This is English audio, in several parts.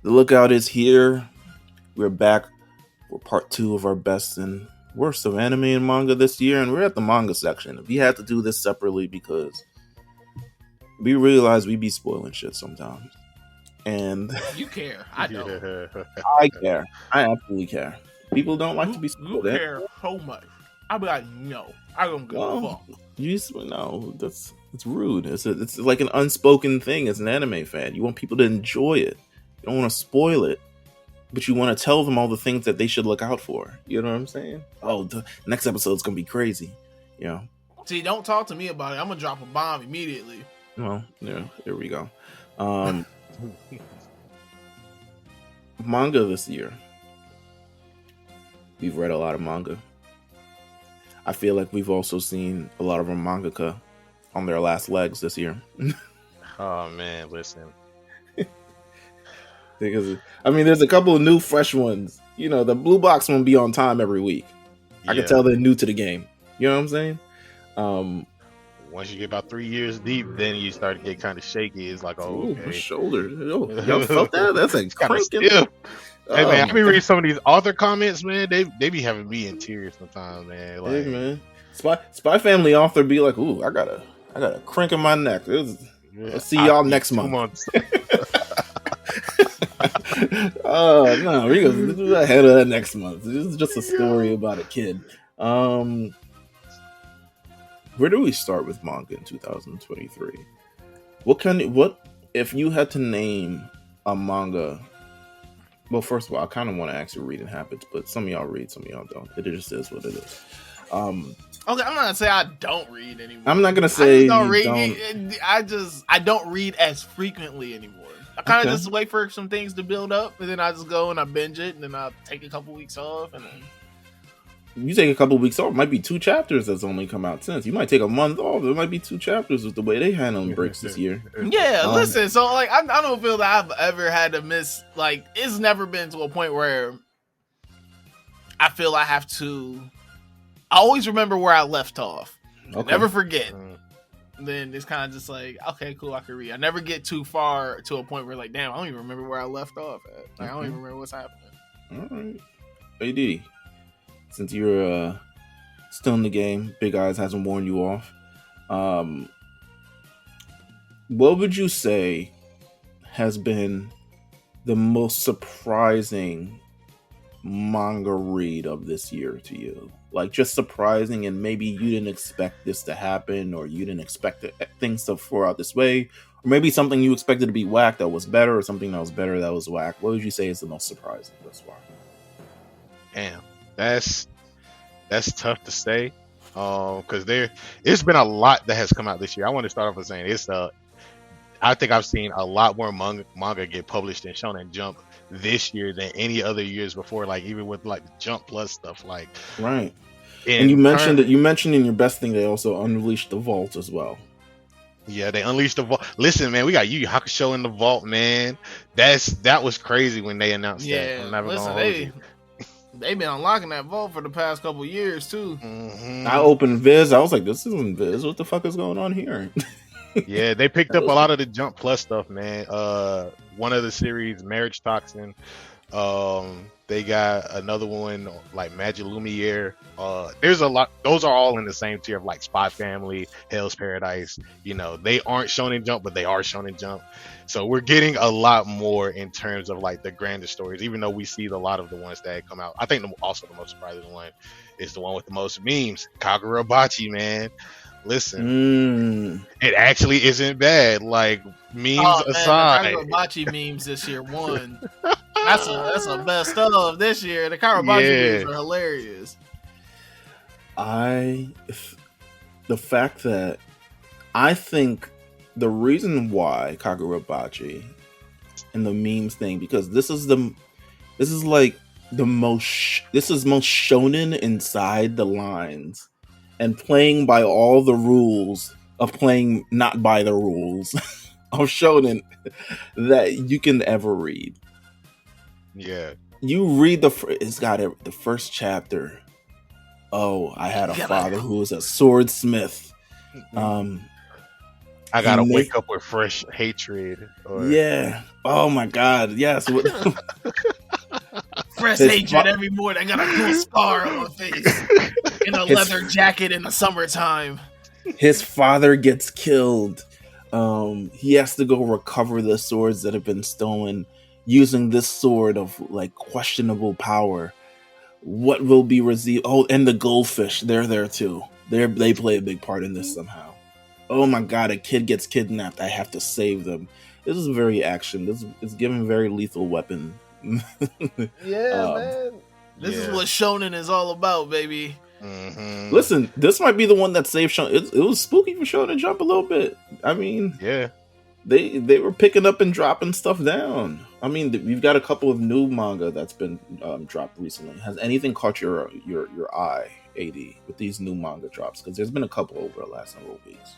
The lookout is here. We're back for part 2 of our best and worst of anime and manga this year, and we're at the manga section. We had to do this separately because we realize we be spoiling shit sometimes. And you care. I don't. I care. I absolutely care. People don't like to be spoiled. You care so much. I'll be like, no, I don't give a fuck. It's rude. It's like an unspoken thing as an anime fan. You want people to enjoy it. You don't want to spoil it, but you want to tell them all the things that they should look out for. You know what I'm saying? Oh, the next episode's gonna be crazy. You know. See, don't talk to me about it. I'm gonna drop a bomb immediately. Well, yeah, here we go. Manga this year. We've read a lot of manga. I feel like we've also seen a lot of our mangaka on their last legs this year. Oh man, listen. Because there's a couple of new fresh ones. You know, the Blue Box won't be on time every week. Yeah. I can tell they're new to the game. You know what I'm saying? Once you get about 3 years deep, then you start to get kind of shaky. It's like, oh, okay. My shoulder. Y'all felt that? That's a cranking. Hey man, I be reading some of these author comments, man. They be having me in tears sometimes, man. Like, hey man, Spy Family author be like, ooh, I got a crank in my neck. I'll see y'all next month. Oh no, we're gonna do ahead of that next month. This is just a story about a kid. Where do we start with manga in 2023? What if you had to name a manga? Well, first of all, I kind of want to ask you reading habits, but some of y'all read, some of y'all don't. It just is what it is. Okay, I'm not gonna say I don't read anymore. I'm not gonna say I don't read as frequently anymore. I kind of just wait for some things to build up, and then I just go and I binge it, and then I take a couple weeks off, and then you take a couple weeks off. It might be 2 chapters that's only come out since. You might take a month off. There might be 2 chapters with the way they handle breaks this year. Yeah, listen. So like, I don't feel that I've ever had to miss. Like, it's never been to a point where I feel I have to. I always remember where I left off. Okay. Never forget. Then it's kind of just like, okay, cool, I can read. I never get too far to a point where like, damn, I don't even remember where I left off at. Like, I don't even remember what's happening. All right, AD. Since you're still in the game, Big Eyes hasn't warned you off. What would you say has been the most surprising manga read of this year to you? Like, just surprising, and maybe you didn't expect this to happen, or you didn't expect things to flow out this way, or maybe something you expected to be whack that was better, or something that was better that was whack. What would you say is the most surprising thus far? Damn. That's tough to say, because it's been a lot that has come out this year. I want to start off with saying I think I've seen a lot more manga get published in Shonen Jump this year than any other years before. Like, even with like Jump Plus stuff, like right. And you mentioned that. You mentioned in your best thing they also unleashed the vault as well. Yeah, they unleashed the vault. Listen, man, we got Yu Yu Hakusho in the vault, man. That was crazy when they announced that. I'm never gonna hold you. They've been unlocking that vault for the past couple years too. Mm-hmm. I opened Viz. I was like, "This isn't Viz. What the fuck is going on here?" Yeah, they picked up a lot of the Jump Plus stuff, man. One of the series, Marriage Toxin. They got another one like Magic Lumiere. There's a lot. Those are all in the same tier of like Spy Family, Hell's Paradise. You know, they aren't Shonen Jump, but they are Shonen Jump. So we're getting a lot more in terms of like the grander stories, even though we see a lot of the ones that come out. I think also the most surprising one is the one with the most memes, Kagurabachi, man. Listen, it actually isn't bad. Like, memes aside, the Kagurabachi memes this year won. That's a best of this year. The Kagurabachi memes are hilarious. The fact that I think the reason why Kagurabachi and the memes thing, because this is most shonen inside the lines and playing by all the rules of playing not by the rules of shonen that you can ever read. Yeah, you read the first chapter. Oh, I had a father who was a swordsmith. I He gotta made wake up with fresh hatred. Or yeah. Oh my God. Yes. Fresh His hatred fa- every morning. I got a cool scar on my face in a his leather jacket in the summertime. his father gets killed. He has to go recover the swords that have been stolen using this sword of like questionable power. What will be received? Oh, and the goldfish, they're there too. They play a big part in this somehow. Oh my God, a kid gets kidnapped. I have to save them. This is very action. This is given very Lethal Weapon. Yeah, um, man. This is Yeah. what shonen is all about, baby. Listen, this might be the one that saved Shonen. It was spooky for Shonen Jump a little bit. I mean, Yeah. they were picking up and dropping stuff down. I mean, we've got a couple of new manga that's been dropped recently. Has anything caught your eye, AD, with these new manga drops? Because there's been a couple over the last several weeks.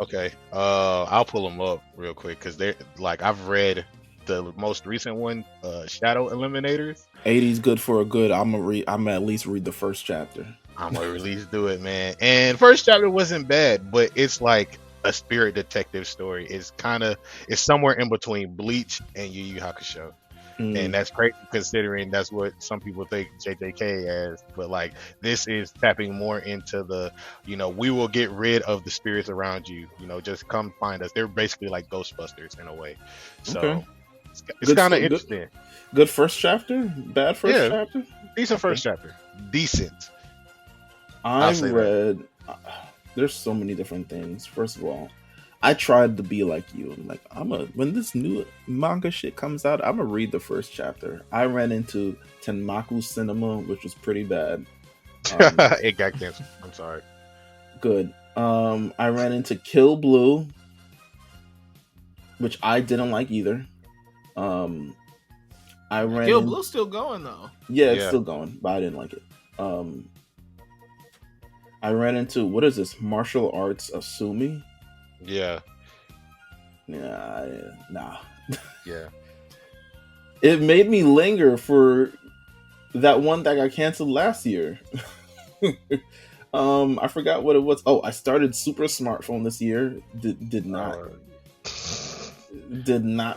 Okay. I'll pull them up real quick because they're like I've read the most recent one, Shadow Eliminators. 80's good for a good. I'm at least read the first chapter. I'm gonna at least do it, man. And first chapter wasn't bad, but it's like a spirit detective story. It's somewhere in between Bleach and Yu Yu Hakusho. And that's crazy considering that's what some people think JJK as. But like this is tapping more into the, we will get rid of the spirits around you. Just come find us. They're basically like Ghostbusters in a way. So Okay. it's kind of interesting. Good first chapter. Bad first chapter. Decent first chapter. Decent. I read. There's so many different things. First of all, I tried to be like you. Like when this new manga shit comes out, I'm gonna read the first chapter. I ran into Tenmaku Cinema, which was pretty bad. It got canceled. I'm sorry. Good. I ran into Kill Blue, which I didn't like either. I ran. Kill Blue's still going though. Yeah, it's still going, but I didn't like it. I ran into what is this? Martial Arts Asumi. Yeah. Nah. Yeah. It made me linger for that one that got canceled last year. I forgot what it was. Oh, I started Super Smartphone this year. Did not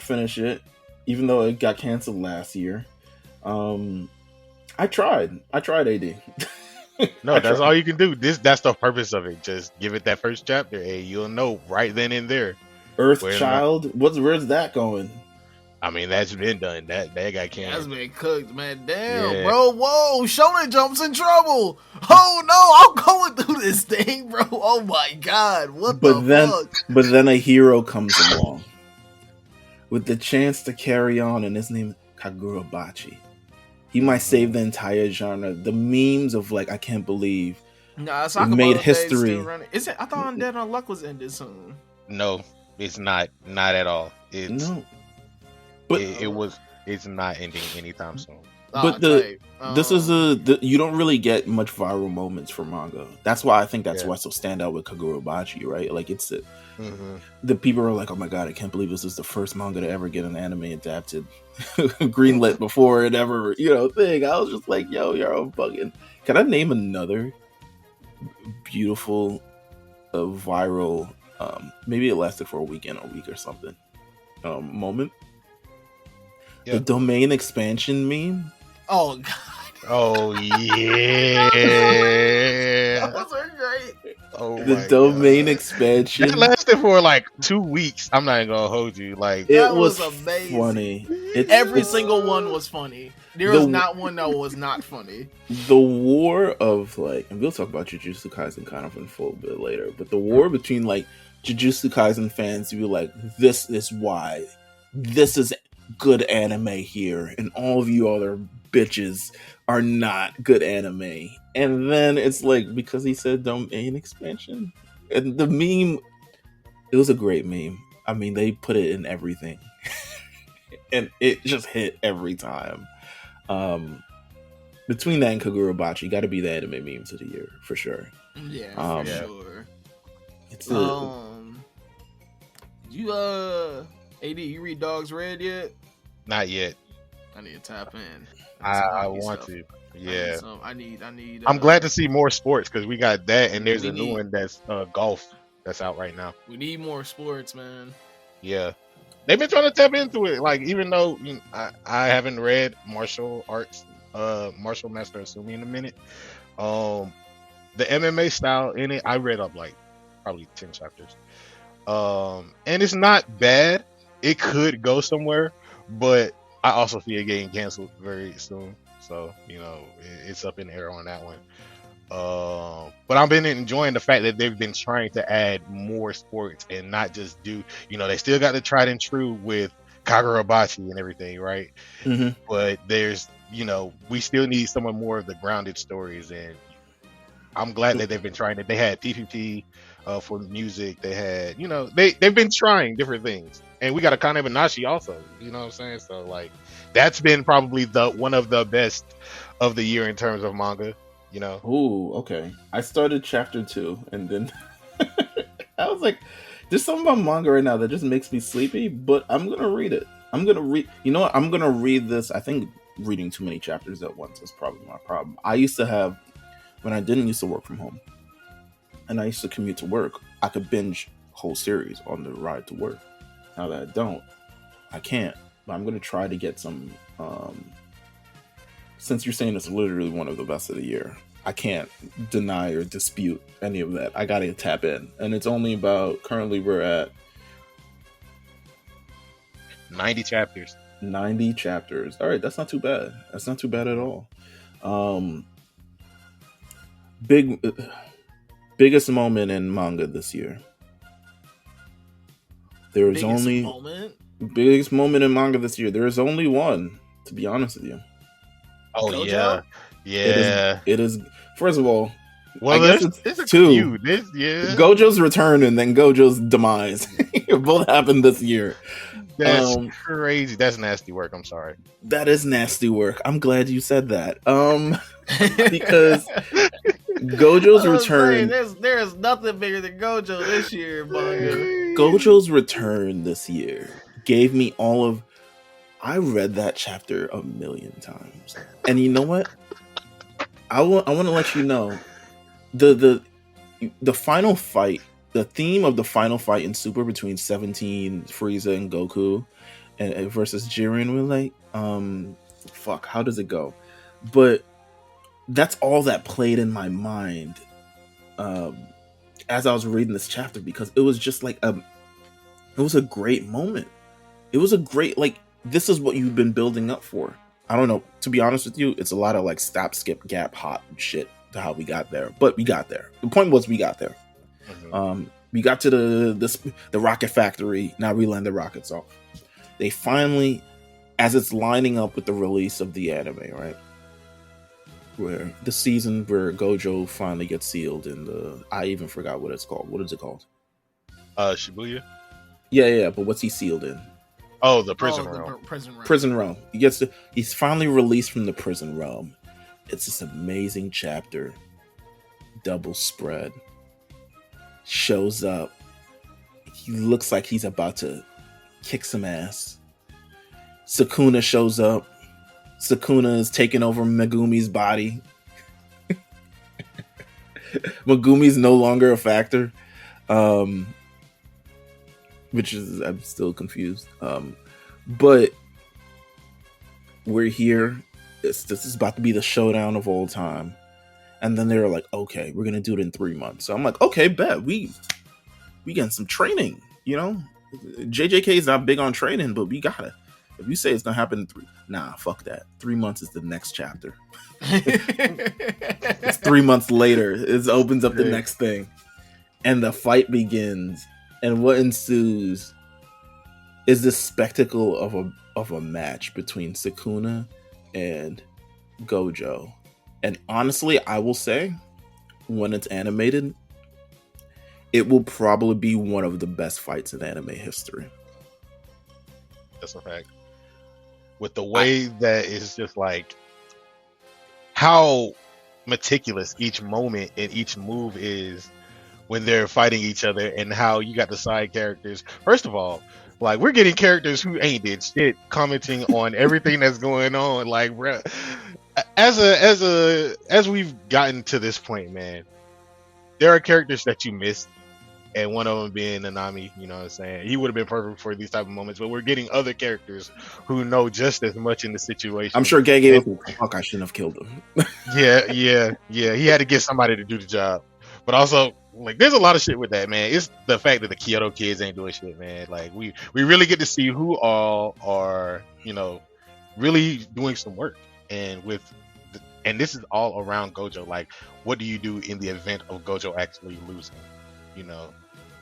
finish it, even though it got canceled last year. I tried AD. No, that's all you can do. That's the purpose of it. Just give it that first chapter, and you'll know right then and there. Earthchild, where's that going? I mean, that's been done. That got canceled. That's been cooked, man. Damn, bro. Whoa, Shonen Jump's in trouble. Oh no, I'm going through this thing, bro. Oh my God, what the fuck? But then a hero comes along with the chance to carry on, and his name is Kagurabachi. He might save the entire genre. The memes of like, I can't believe Sakamoto made Days history. still running. Is it? I thought Undead Unluck was ended soon. No, it's not. Not at all. It's not ending anytime soon. But this is you don't really get much viral moments for manga. That's why I think that's why it's so stand out with Kagurabachi, right? Like it's the people are like, oh my God, I can't believe this is the first manga to ever get an anime adapted, greenlit before it ever, thing. I was just like, yo, you're all bugging. Can I name another beautiful, viral, maybe it lasted for a week or something, moment? The domain expansion meme. Oh God. Oh yeah. That was great. Oh, the domain expansion. It lasted for like 2 weeks. I'm not even gonna hold you. Like it was amazing. Funny. Every single one was funny. There was not one that was not funny. The war of like, and we'll talk about Jujutsu Kaisen kind of in full bit later, but the war between like Jujutsu Kaisen fans who were like, this is why this is good anime here, and all of you other bitches are not good anime. And then it's like, because he said domain expansion, and the meme, it was a great meme. I mean, they put it in everything, and it just hit every time. Between that and Kagurabachi, got to be the anime memes of the year for sure. Yeah, for sure. It's AD, you read Dogs Red yet? Not yet. I need to tap in. I want to. Yeah. I need. I'm glad to see more sports because we got that, and there's a new one that's golf. that's out right now. We need more sports, man. Yeah, they've been trying to tap into it. Like, even though I haven't read martial arts, martial master Asumi in a minute. The MMA style in it, I read up like probably 10 chapters. And it's not bad. It could go somewhere, but I also see it getting canceled very soon. So, it's up in the air on that one. But I've been enjoying the fact that they've been trying to add more sports and not just do, they still got the tried and true with Kagurabachi and everything, right? Mm-hmm. But there's, we still need some more of the grounded stories, and I'm glad that they've been trying it. They had PPP for music. They had, they've been trying different things. And we got a Kane Banashi also, you know what I'm saying? So, like, that's been probably one of the best of the year in terms of manga, Ooh, okay. I started chapter 2, and then I was like, there's something about manga right now that just makes me sleepy, but I'm going to read it. I'm going to read, I'm going to read this. I think reading too many chapters at once is probably my problem. I used to have, when I didn't used to work from home, and I used to commute to work, I could binge whole series on the ride to work. Now that I don't, I can't. But I'm going to try to get some, since you're saying it's literally one of the best of the year, I can't deny or dispute any of that. I got to tap in. And it's only about, currently we're at 90 chapters. 90 chapters. All right, that's not too bad. That's not too bad at all. Biggest moment in manga this year. There is biggest moment in manga this year. There is only one, to be honest with you. Oh, Gojo? Yeah. It is. First of all, well, I guess it's two. Gojo's return and then Gojo's demise. Both happened this year. That's crazy. That's nasty work. I'm sorry. That is nasty work. I'm glad you said that. Because Gojo's return. There is nothing bigger than Gojo this year, manga. Gojo's return this year gave me all of. I read that chapter a million times, and you know what? I want to let you know the final fight. The theme of the final fight in Super between 17, Frieza, and Goku, and versus Jiren, we're like, fuck, how does it go? But that's all that played in my mind as I was reading this chapter, because it was just like it was a great moment. It was a great, like, this is what you've been building up for. I don't know, to be honest with you, it's a lot of like stop, skip, gap, hop shit to how we got there, but we got there. The point was we got there. Mm-hmm. We got to the rocket factory. Now we land the rockets off. They finally, as it's lining up with the release of the anime, right? Where the season where Gojo finally gets sealed in I even forgot what it's called. What is it called? Shibuya? Yeah, but what's he sealed in? Oh, the prison realm. Prison realm. He's finally released from the prison realm. It's this amazing chapter. Double spread. Shows up. He looks like he's about to kick some ass. Sukuna shows up. Sukuna is taking over Megumi's body. Megumi's no longer a factor. Which is, I'm still confused. But we're here. This is about to be the showdown of all time. And then they're like, okay, we're going to do it in 3 months. So I'm like, okay, bet. We getting some training, JJK is not big on training, but we got it. If you say it's going to happen in 3, nah, fuck that. 3 months is the next chapter. It's 3 months later. It opens up the next thing. And the fight begins. And what ensues is this spectacle of a match between Sukuna and Gojo. And honestly, I will say, when it's animated, it will probably be one of the best fights in anime history. That's a fact. With the way that it's just like how meticulous each moment and each move is when they're fighting each other, and how you got the side characters. First of all, like, we're getting characters who ain't did shit commenting on everything that's going on. Like, bro, as we've gotten to this point, man, there are characters that you missed and one of them being Nanami. You know what I'm saying? He would have been perfect for these type of moments, but we're getting other characters who know just as much in the situation. I'm sure Gay gave fuck. I shouldn't have killed him. Yeah. He had to get somebody to do the job, but also like there's a lot of shit with that, man. It's the fact that the Kyoto kids ain't doing shit, man. Like we really get to see who all are, really doing some work, and and this is all around Gojo. Like, what do you do in the event of Gojo actually losing?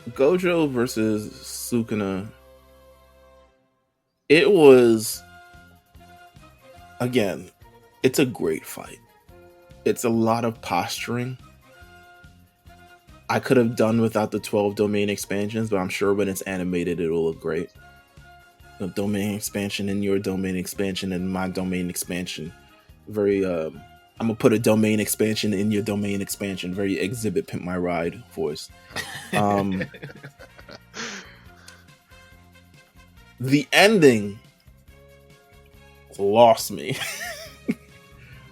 Gojo versus Sukuna. It was, again, it's a great fight. It's a lot of posturing. I could have done without the 12 domain expansions, but I'm sure when it's animated, it will look great. The domain expansion and your domain expansion and my domain expansion. Very, I'm gonna put a domain expansion in your domain expansion. Very Exhibit Pimp My Ride voice. The ending lost me.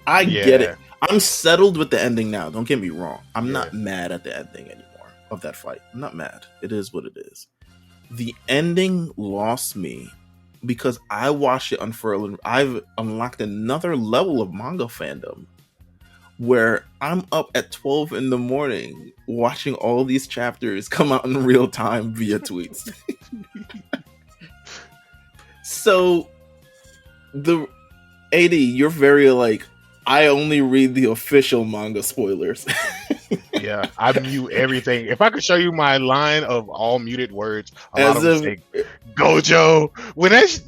I get it. I'm settled with the ending now. Don't get me wrong. I'm not mad at the ending anymore of that fight. I'm not mad. It is what it is. The ending lost me because I watched it unfurl and I've unlocked another level of manga fandom where I'm up at 12 in the morning watching all these chapters come out in real time via tweets. So the AD, you're very like, I only read the official manga spoilers. Yeah, I mute everything. If I could show you my line of all muted words, a lot of them say Gojo. When that's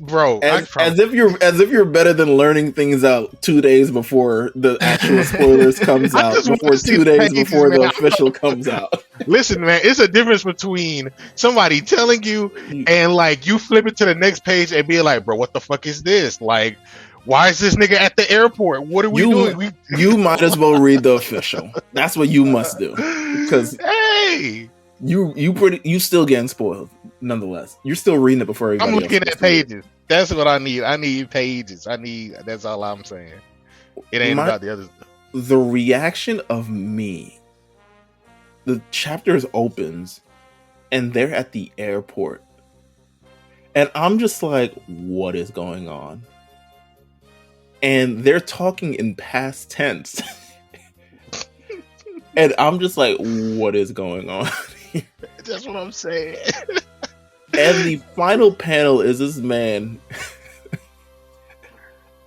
as if you're better than learning things out 2 days before the actual spoilers comes out, before 2 days before the official comes out. Listen, man, it's a difference between somebody telling you and like you flip it to the next page and be like, bro, what the fuck is this? Like, why is this nigga at the airport? What are we doing? You might as well read the official. That's what you must do. Because you still getting spoiled, nonetheless. You're still reading it before everybody else. I'm looking at pages. That's what I need. I need pages. That's all I'm saying. It ain't about the others. The reaction of me, the chapters opens and they're at the airport. And I'm just like, what is going on? And they're talking in past tense. And I'm just like, what is going on here? That's what I'm saying. And the final panel is this man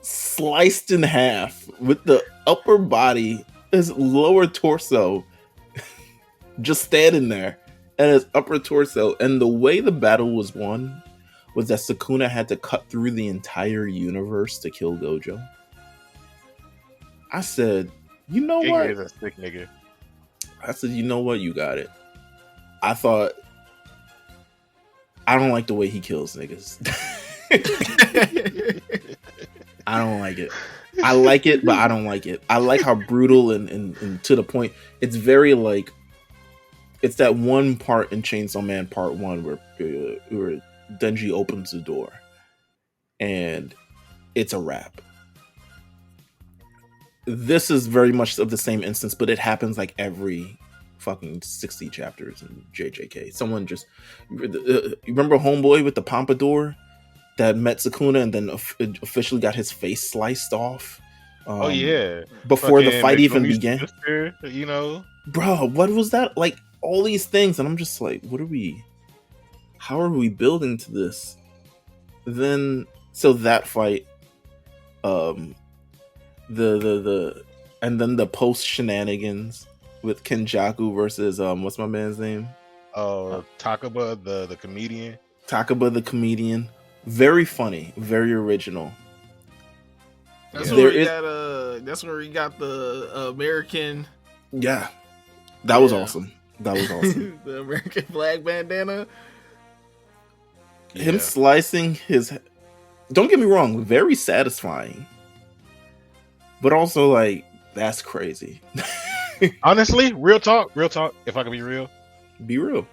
sliced in half with the upper body, his lower torso just standing there, and his upper torso. And the way the battle was won was that Sukuna had to cut through the entire universe to kill Gojo. I said, you know what? Is a sick nigga. I said, you know what? You got it. I thought, I don't like the way he kills niggas. I don't like it. I like it, but I don't like it. I like how brutal and to the point. It's very like, it's that one part in Chainsaw Man Part 1 where Denji opens the door and it's a wrap. This is very much of the same instance, but it happens like every fucking 60 chapters in JJK. Someone just, you remember Homeboy with the pompadour that met Sukuna and then officially got his face sliced off? Before the fight even began. Sister, Bro, what was that? Like all these things, and I'm just like, how are we building to this? Then so that fight, and then the post shenanigans with Kenjaku versus what's my man's name? Takaba the comedian. Takaba the comedian. Very funny, very original. That's where we got the American. Yeah. That was awesome. The American flag bandana. Him slicing his, don't get me wrong, very satisfying. But also like, that's crazy. Honestly, real talk, if I can be real. Be real.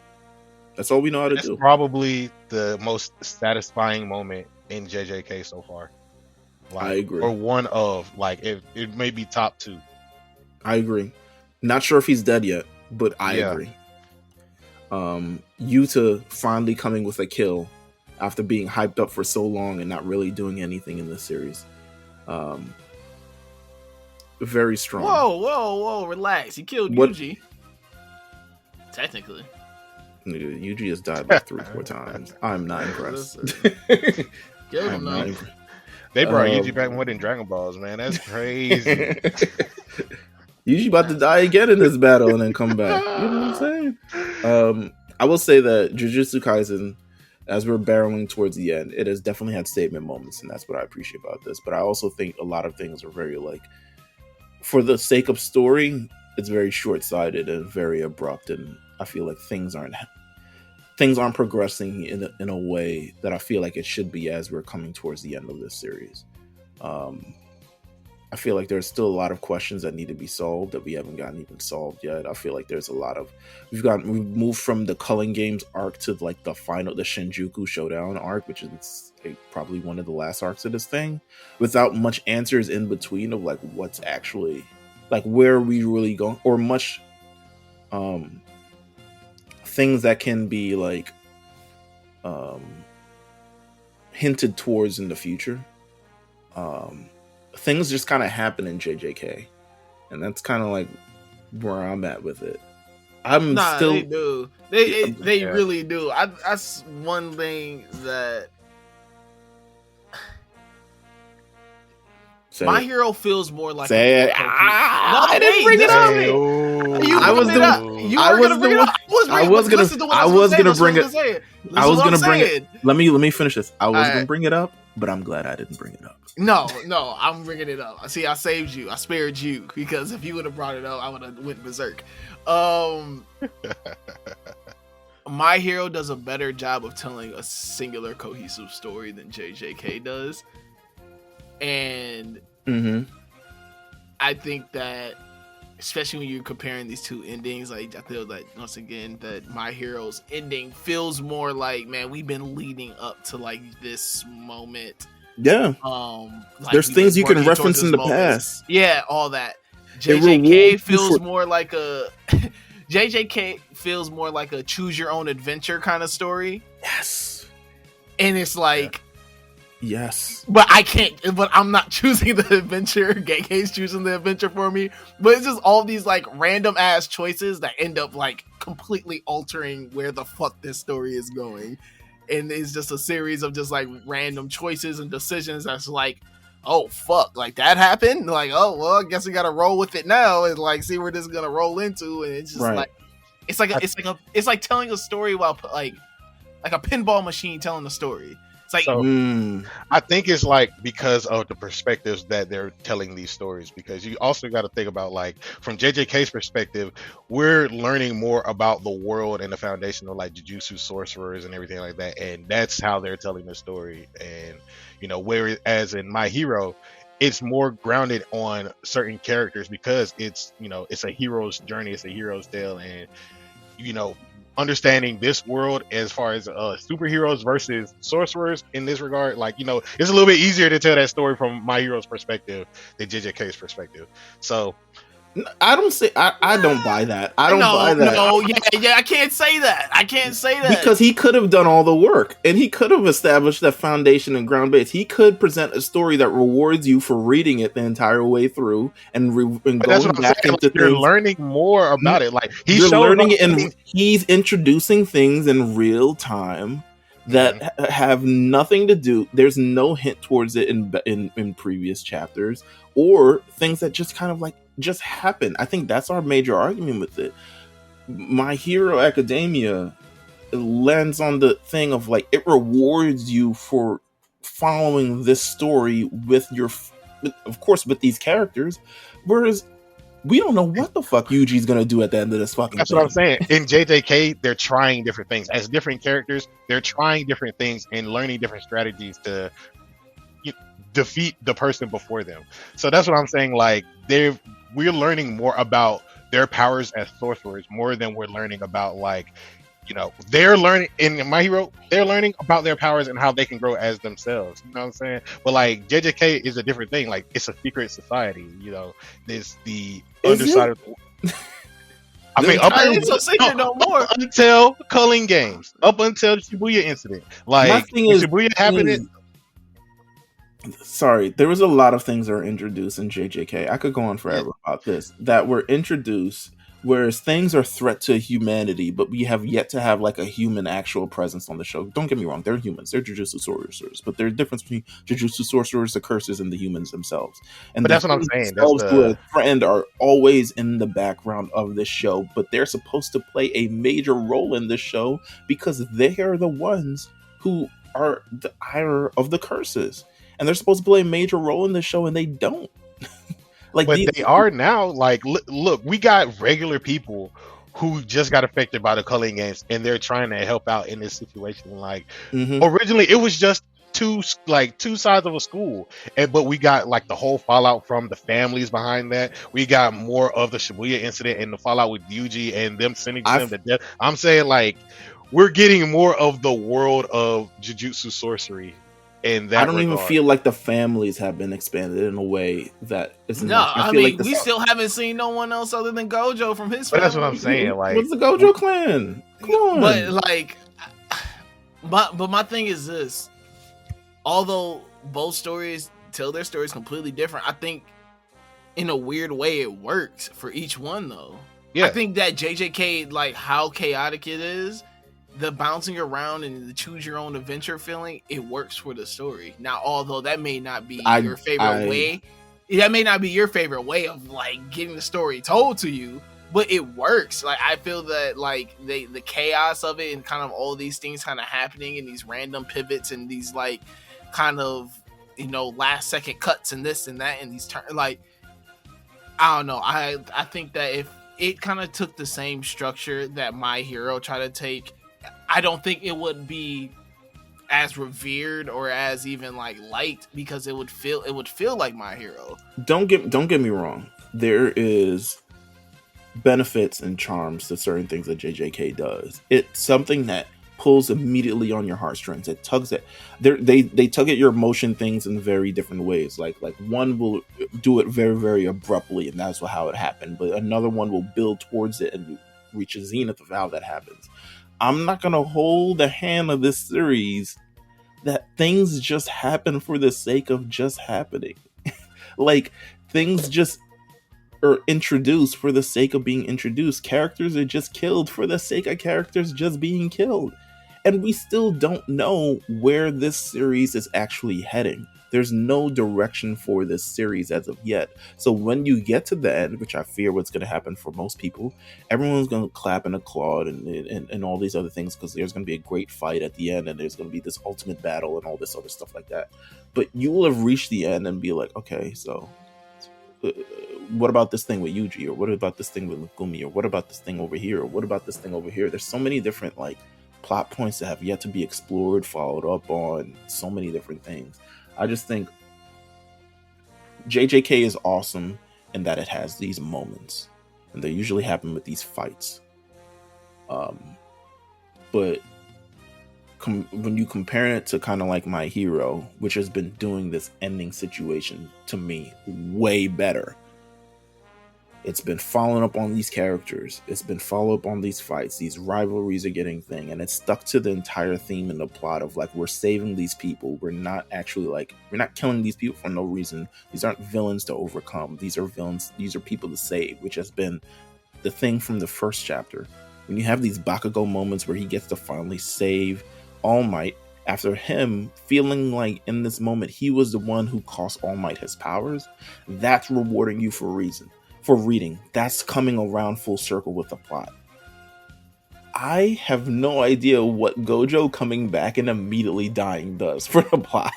That's all we know how to do. Probably the most satisfying moment in JJK so far. Like, I agree. Or one of, like, it may be top 2. I agree. Not sure if he's dead yet, but I agree. Yuta finally coming with a kill after being hyped up for so long and not really doing anything in this series. Very strong. Whoa, relax. He killed Yuji. Technically. Yuji has died like 3-4 times. I'm not impressed. I'm not impressed. They brought Yuji back more than Dragon Balls, man. That's crazy. Yuji about to die again in this battle and then come back. You know what I'm saying? I will say that Jujutsu Kaisen, as we're barreling towards the end, it has definitely had statement moments, and that's what I appreciate about this. But I also think a lot of things are very, like, for the sake of story, it's very short-sighted and very abrupt, and I feel like things aren't progressing in a way that I feel like it should be as we're coming towards the end of this series. I feel like there's still a lot of questions that need to be solved that we haven't gotten even solved yet. I feel like there's a lot of we've moved from the Culling Games arc to like the Shinjuku Showdown arc, which is probably one of the last arcs of this thing, without much answers in between of like what's actually like where are we really going, or much things that can be like hinted towards in the future. Things just kind of happen in JJK, and that's kind of like where I'm at with it. They do. They really do. That's one thing that My Hero feels more like. Say it. I didn't bring it up. I was gonna bring it. Let me finish this. I was gonna bring it up, but I'm glad I didn't bring it up. No, I'm bringing it up. See, I saved you. I spared you, because if you would have brought it up, I would have went berserk. My Hero does a better job of telling a singular cohesive story than JJK does. And I think that, especially when you're comparing these two endings, like I feel that once again that My Hero's ending feels more like, man, we've been leading up to like this moment. Yeah. Like there's things you can reference in the past. Yeah, all that. JJK feels more like a JJK feels more like a choose your own adventure kind of story. Yes. And it's like yes. But I'm not choosing the adventure. Gekkei's choosing the adventure for me. But it's just all these like random ass choices that end up like completely altering where the fuck this story is going. And it's just a series of just like random choices and decisions that's like, oh fuck, like that happened? Like, oh well, I guess we gotta roll with it now and like see where this is gonna roll into. And it's just like it's like telling a story while like a pinball machine telling a story. It's like, I think it's like because of the perspectives that they're telling these stories, because you also got to think about like from JJK's perspective, we're learning more about the world and the foundation of like Jujutsu sorcerers and everything like that, and that's how they're telling the story. And you know, whereas in My Hero, it's more grounded on certain characters because it's, you know, it's a hero's journey, it's a hero's tale, and you know, understanding this world as far as superheroes versus sorcerers in this regard, like, you know, it's a little bit easier to tell that story from My Hero's perspective than JJK's perspective. So I don't buy that. I don't buy that. No, yeah, I can't say that. Because he could have done all the work, and he could have established that foundation and ground base. He could present a story that rewards you for reading it the entire way through and going back into things. You're learning more about it. Like he's learning it, and he's introducing things in real time that have nothing to do. There's no hint towards it in previous chapters, or things that just kind of like just happen. I think that's our major argument with it. My Hero Academia lands on the thing of like it rewards you for following this story with these characters, whereas we don't know what the fuck Yuji's gonna do at the end of this fucking That's thing. what I'm saying. In JJK, they're trying different things. As different characters, they're trying different things and learning different strategies to defeat the person before them. So that's what I'm saying. Like we're learning more about their powers as sorcerers more than we're learning about, like, you know, they're learning in My Hero, they're learning about their powers and how they can grow as themselves. You know what I'm saying? But like JJK is a different thing. Like it's a secret society. You know, there's the underside of the I mean, It's so secret no more. up until Culling Games, up until the Shibuya incident. My Like thing when is, Shibuya happened, sorry, there was a lot of things that were introduced in JJK. I could go on forever about this that were introduced, whereas things are threat to humanity, but we have yet to have like a human actual presence on the show. Don't get me wrong, they're humans, they're Jujutsu sorcerers, but there's a difference between Jujutsu sorcerers, the curses, and the humans themselves. And but the that's what I'm humans saying. That's themselves who are the threatened are always in the background of this show, but they're supposed to play a major role in this show because they are the ones who are the ire of the curses. And they're supposed to play a major role in this show, and they don't. but they are now. Like, look, we got regular people who just got affected by the Culling Games, and they're trying to help out in this situation. Like, originally, it was just two sides of a school, but we got like the whole fallout from the families behind that. We got more of the Shibuya incident and the fallout with Yuji and them sending them to death. I'm saying, like, we're getting more of the world of Jujutsu sorcery. In that I don't even feel like the families have been expanded in a way that is No, I feel mean, like we still haven't seen no one else other than Gojo from his But family. that's what I'm saying. Like, what's the Gojo clan? Come on. But like, my thing is this: although both stories tell their stories completely different, I think in a weird way it works for each one. Though, yeah, I think that JJK, like how chaotic it is, the bouncing around and the choose your own adventure feeling, it works for the story. Now, although that may not be your favorite way, that may not be your favorite way of like getting the story told to you, but it works. Like, I feel that like the chaos of it and kind of all these things kind of happening and these random pivots and these like kind of, you know, last second cuts and this and that and these like, I don't know. I think that if it kind of took the same structure that My Hero tried to take, I don't think it would be as revered or as even like liked, because it would feel like My Hero. Don't get me wrong. There is benefits and charms to certain things that JJK does. It's something that pulls immediately on your heartstrings. It tugs at they tug at your emotion things in very different ways. Like one will do it very, very abruptly, and that's how it happened. But another one will build towards it and reach a zenith of how that happens. I'm not going to hold the hand of this series that things just happen for the sake of just happening. Like, things just are introduced for the sake of being introduced. Characters are just killed for the sake of characters just being killed. And we still don't know where this series is actually heading. There's no direction for this series as of yet. So when you get to the end, which I fear what's going to happen for most people, everyone's going to clap and applaud and all these other things, because there's going to be a great fight at the end and there's going to be this ultimate battle and all this other stuff like that. But you will have reached the end and be like, okay, so what about this thing with Yuji? Or what about this thing with Megumi? Or what about this thing over here? Or what about this thing over here? There's so many different like plot points that have yet to be explored, followed up on, so many different things. I just think JJK is awesome in that it has these moments, and they usually happen with these fights. But when you compare it to kind of like My Hero, which has been doing this ending situation to me way better. It's been following up on these characters. It's been followed up on these fights. These rivalries are getting thing. And it's stuck to the entire theme and the plot of like, we're saving these people. We're not actually like, we're not killing these people for no reason. These aren't villains to overcome. These are villains. These are people to save, which has been the thing from the first chapter. When you have these Bakugo moments where he gets to finally save All Might, after him feeling like in this moment he was the one who cost All Might his powers, that's rewarding you for reading. That's coming around full circle with the plot. I have no idea what Gojo coming back and immediately dying does for the plot.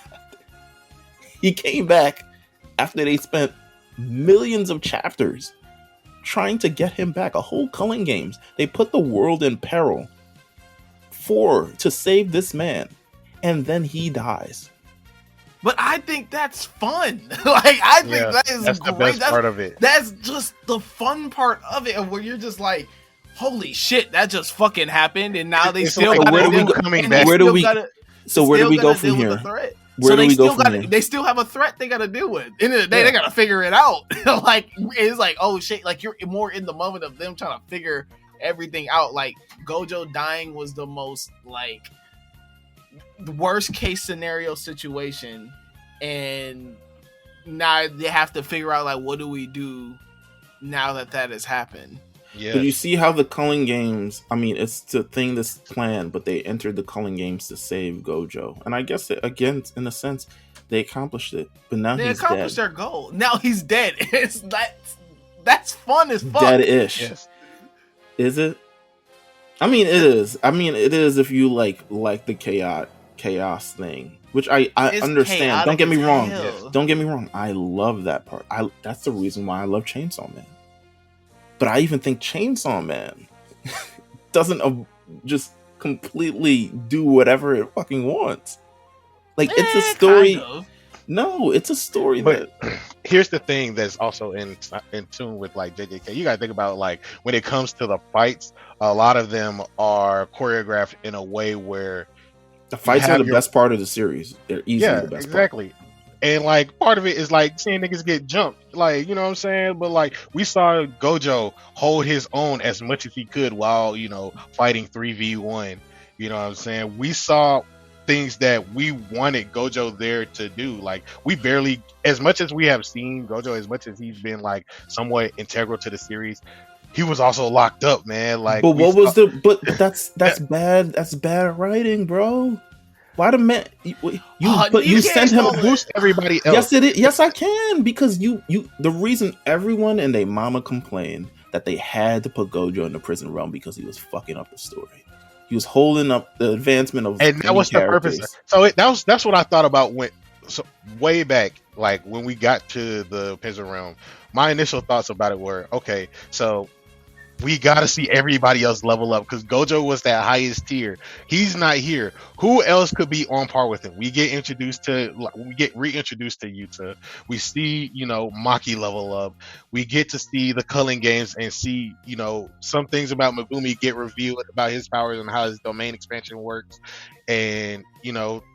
He came back after they spent millions of chapters trying to get him back, a whole Culling Games. They put the world in peril to save this man, and then he dies. But I think that's fun. Like, I think that is that's great. The best part of it. That's just the fun part of it, where you're just like, holy shit, that just fucking happened, and now they It's still like, gotta where do we deal- go coming and back? they Where do still we- gotta- So where do we still go gotta from deal with here? the threat. Where So do they we go still from got there? they still have a threat they got to deal with. End of the day, Yeah. they got to figure it out. Like it's like, oh shit, like you're more in the moment of them trying to figure everything out. Like Gojo dying was the most like the worst case scenario situation, and now they have to figure out like what do we do now that has happened. Yeah. But you see how the Culling Games, I mean, it's the thing that's planned, but they entered the Culling Games to save Gojo. And I guess, again, in a sense, they accomplished it. But now They he's accomplished dead. their goal. Now he's dead. It's that's fun as fuck. Dead-ish. Yes. Is it? I mean, it is. I mean, it is if you like the chaos thing, which I It's understand. Don't chaotic get me as wrong. hell. Don't get me wrong. I love that part. That's the reason why I love Chainsaw Man. But I even think Chainsaw Man doesn't just completely do whatever it fucking wants. Like, it's a story. Kind of. No, it's a story But that. here's the thing that's also in tune with like JJK. You gotta think about like when it comes to the fights, a lot of them are choreographed in a way where The fights are have the your- best part of the series. They're easily the best exactly. And like part of it is like seeing niggas get jumped, like you know what I'm saying. But like we saw Gojo hold his own as much as he could while fighting 3v1. You know what I'm saying. We saw things that we wanted Gojo there to do. Like we barely, as much as we have seen Gojo, as much as he's been like somewhat integral to the series, he was also locked up, man. Like, But what was the? But that's bad. That's bad writing, bro. Why the man? You sent him. boost everybody else. Yes, it is. Yes, I can because you. The reason everyone and their mama complained that they had to put Gojo in the prison realm because he was fucking up the story. He was holding up the advancement of And that was the characters. purpose. So that's what I thought about way back, like when we got to the prison realm. My initial thoughts about it were, okay, so we got to see everybody else level up because Gojo was that highest tier. He's not here. Who else could be on par with him? We get reintroduced to Yuta. We see, Maki level up. We get to see the Culling Games and see, some things about Megumi get revealed about his powers and how his domain expansion works. And,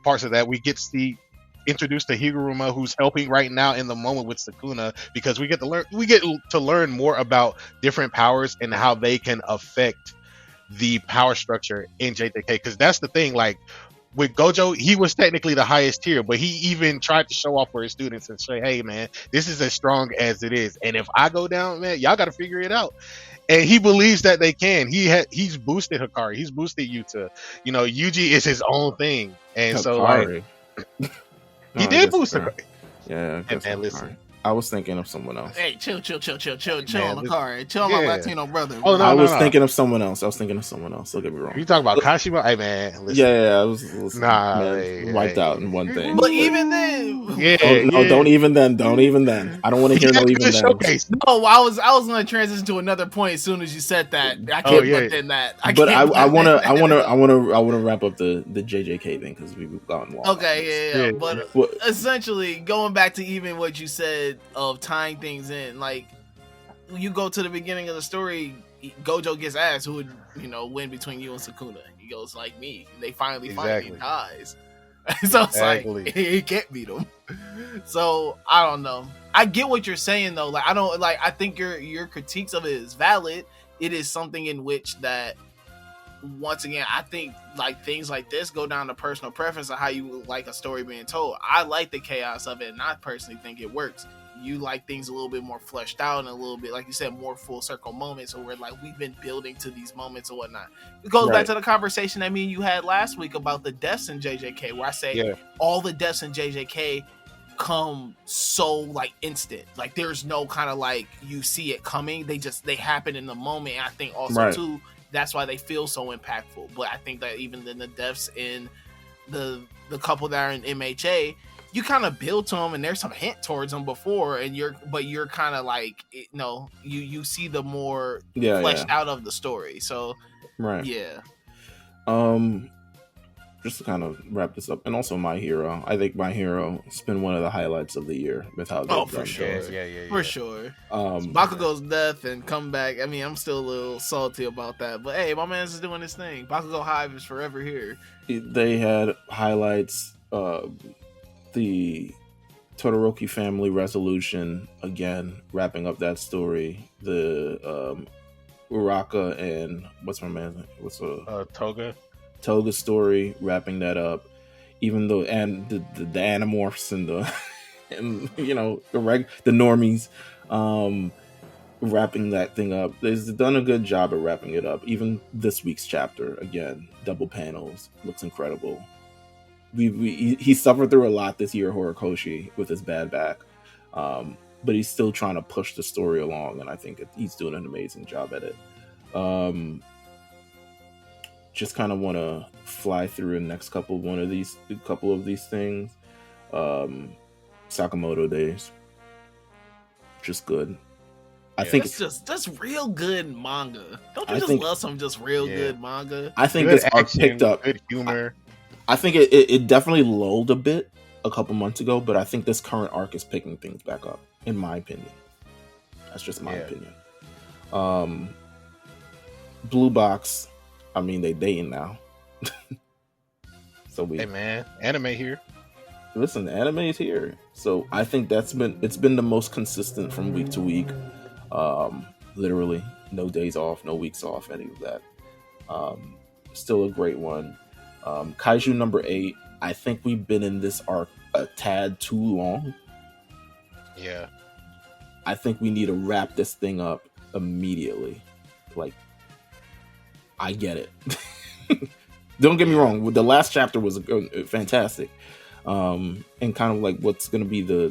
parts of that we get to see introduced to Higuruma, who's helping right now in the moment with Sukuna, because we get to learn more about different powers and how they can affect the power structure in JJK. Because that's the thing, like with Gojo, he was technically the highest tier, but he even tried to show off for his students and say, hey man, this is as strong as it is, and if I go down, man, y'all got to figure it out. And he believes that they can. He's boosted Hikari, he's boosted Yuta. Yuji is his own thing, and Hikari. so like he did boost her. Yeah, And listen, I was thinking of someone else. Hey, chill Man, on the car. Chill on my Latino brother. Oh, no, I was thinking of someone else. Don't get me wrong. you talk about Kashima? Hey man, listen. Yeah, I was wiped out in one thing. But even then, Don't even then. I don't want to hear no even then. Showcase. no, I was going to transition to another point as soon as you said that. I can't put in that. I want to wrap up the JJK thing because we've gone long. Okay, yeah. But What- essentially, going back to even what you said of tying things in, like you go to the beginning of the story, Gojo gets asked who would win between you and Sukuna. He goes like me. They finally fight and he dies. So it's like he can't beat him. So I don't know. I get what you're saying though. Like I think your critiques of it is valid. It is something in which that once again, I think like things like this go down to personal preference of how you like a story being told. I like the chaos of it, and I personally think it works. You like things a little bit more fleshed out and a little bit, like you said, more full circle moments, where like we've been building to these moments and whatnot. It goes back to the conversation that me and you had last week about the deaths in JJK, where I say all the deaths in JJK come so like instant. Like there's no kind of like you see it coming. They happen in the moment. And I think also too, that's why they feel so impactful. But I think that even in the deaths in the couple that are in MHA, you kind of build to them and there's some hint towards them before, and you're kind of like, you see the more fleshed out of the story. So just to kind of wrap this up, and also My Hero. I think My Hero has been one of the highlights of the year with how they've for done sure. it. For sure. Bakugo's death and comeback. I mean, I'm still a little salty about that, but hey, my man's is doing his thing. Bakugo Hive is forever here. They had highlights. the Todoroki family resolution again, wrapping up that story. The Uraka and Toga story, wrapping that up. Even though and the Animorphs and the and the normies, wrapping that thing up. They've done a good job at wrapping it up. Even this week's chapter, again, double panels, looks incredible. He suffered through a lot this year, Horikoshi, with his bad back, but he's still trying to push the story along, and I think he's doing an amazing job at it. Just kind of want to fly through the next couple of these things. Sakamoto Days, just good. I think it's just real good manga. Don't you love some just real good manga? I think good this arc picked up. Good humor. I think it definitely lulled a bit a couple months ago, but I think this current arc is picking things back up, in my opinion. That's just my opinion. Blue Box, I mean, they dating now. So hey man, anime here. Listen, the anime is here. So I think it's been the most consistent from week to week. Literally, no days off, no weeks off, any of that. Still a great one. Kaiju number 8. I think we've been in this arc a tad too long. Yeah. I think we need to wrap this thing up immediately. Like, I get it. Don't get me wrong. The last chapter was fantastic. And kind of like what's going to be the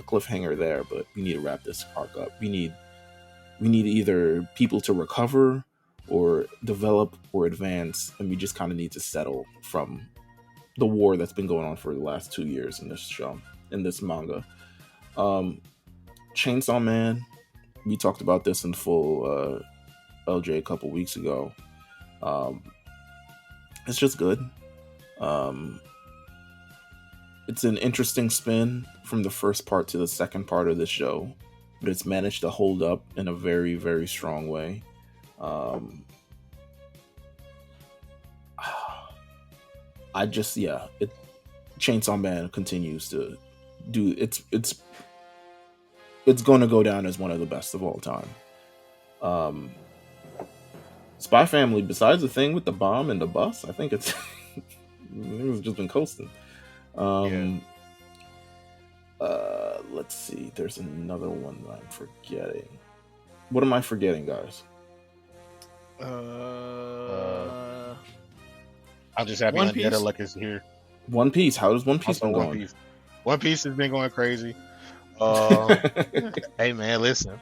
cliffhanger there, but we need to wrap this arc up. We need either people to recover or develop or advance, and we just kind of need to settle from the war that's been going on for the last 2 years in this show, in this manga. Chainsaw Man, we talked about this in full LJ a couple weeks ago. It's just good. It's an interesting spin from the first part to the second part of the show, but it's managed to hold up in a very, very strong way. Chainsaw Man continues to do it's going to go down as one of the best of all time. Spy Family, besides the thing with the bomb and the bus, I think it's just been coasting. Let's see. There's another one that I'm forgetting. What am I forgetting, guys? I'm just happy that Luck is here. One Piece. How does One Piece been going? One Piece has been going crazy. Hey man, listen,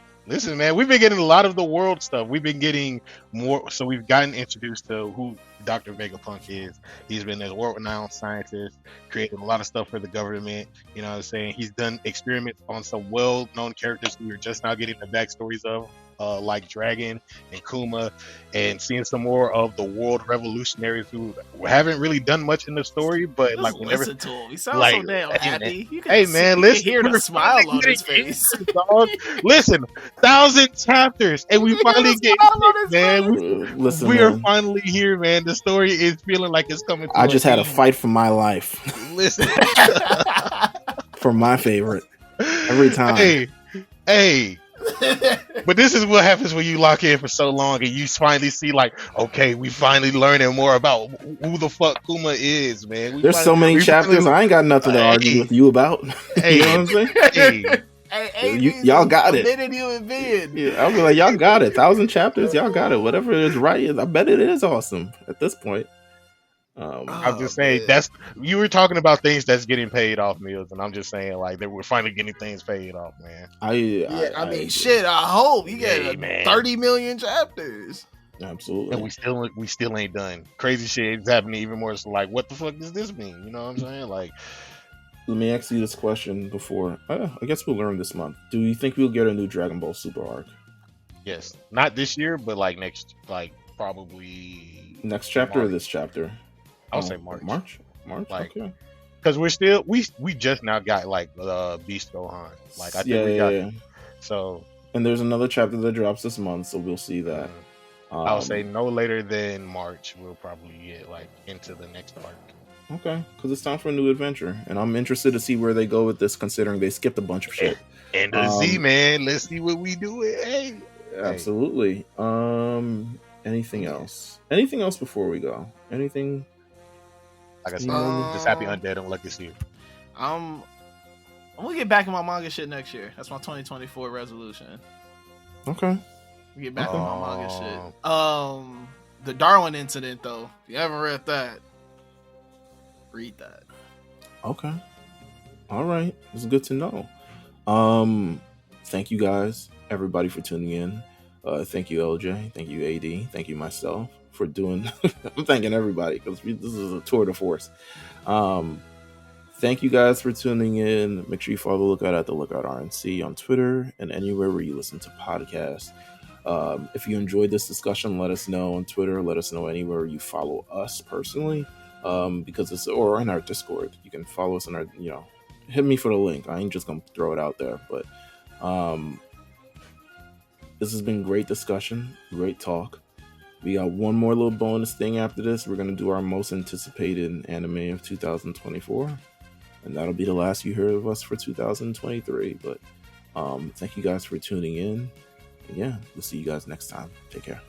man. We've been getting a lot of the world stuff. We've been getting more. So we've gotten introduced to who Dr. Vegapunk is. He's been a world-renowned scientist, created a lot of stuff for the government. You know what I'm saying? He's done experiments on some well-known characters who we're just now getting the backstories of. Like Dragon and Kuma, and seeing some more of the world revolutionaries who haven't really done much in the story, but just like whenever listen to him, he sounds so damn happy. Listen, hear the smile on his face. Listen, 1,000 chapters, and we finally get it, man. We are finally here, man. The story is feeling like it's coming. I just had a fight for my life. Listen, for my favorite every time. Hey. But this is what happens when you lock in for so long and you finally see, like, okay, we finally learning more about who the fuck Kuma is, man. There's so many chapters. I ain't got nothing to argue with you about. You know what I'm saying? Y'all got it. Yeah, I'll be like, y'all got it. 1,000 chapters, y'all got it. Whatever is right is, I bet it is awesome at this point. I'm just saying you were talking about things that's getting paid off, Meelz, and I'm just saying like that we're finally getting things paid off, man. I mean, shit. I hope you get 30 million chapters. Absolutely, and we still ain't done. Crazy shit is happening even more. So like, what the fuck does this mean? You know what I'm saying? Like, let me ask you this question before. I guess we'll learn this month. Do you think we'll get a new Dragon Ball Super arc? Yes, not this year, but like next, like probably next chapter March. Or this chapter. I'll say March. Like, okay. Because we just now got like Beast Gohan. Like I think we got. So and there's another chapter that drops this month, so we'll see that. I'll say no later than March. We'll probably get like into the next arc. Okay, because it's time for a new adventure, and I'm interested to see where they go with this, considering they skipped a bunch of shit. And the Z, man. Let's see what we do. Hey, Absolutely. Anything else? Anything else before we go? Anything? Like I said, I'm just happy Undead and Lucky Steve. I'm gonna get back in my manga shit next year. That's my 2024 resolution. Okay. Get back in my manga shit. The Darwin incident, though. If you haven't read that, read that. Okay. All right. It's good to know. Thank you guys, everybody, for tuning in. Thank you, LJ. Thank you, AD. Thank you, myself, for doing. I'm thanking everybody because this is a tour de force. Thank you guys for tuning in. Make sure you follow the Lookout at the Lookout RNC on Twitter and anywhere where you listen to podcasts. If you enjoyed this discussion, let us know on Twitter. Let us know anywhere you follow us personally, because it's or in our Discord. You can follow us in our, hit me for the link. I ain't just gonna throw it out there, but this has been great discussion, great talk. We got one more little bonus thing after this. We're gonna do our most anticipated anime of 2024, and that'll be the last you hear of us for 2023. But thank you guys for tuning in. And yeah, we'll see you guys next time. Take care.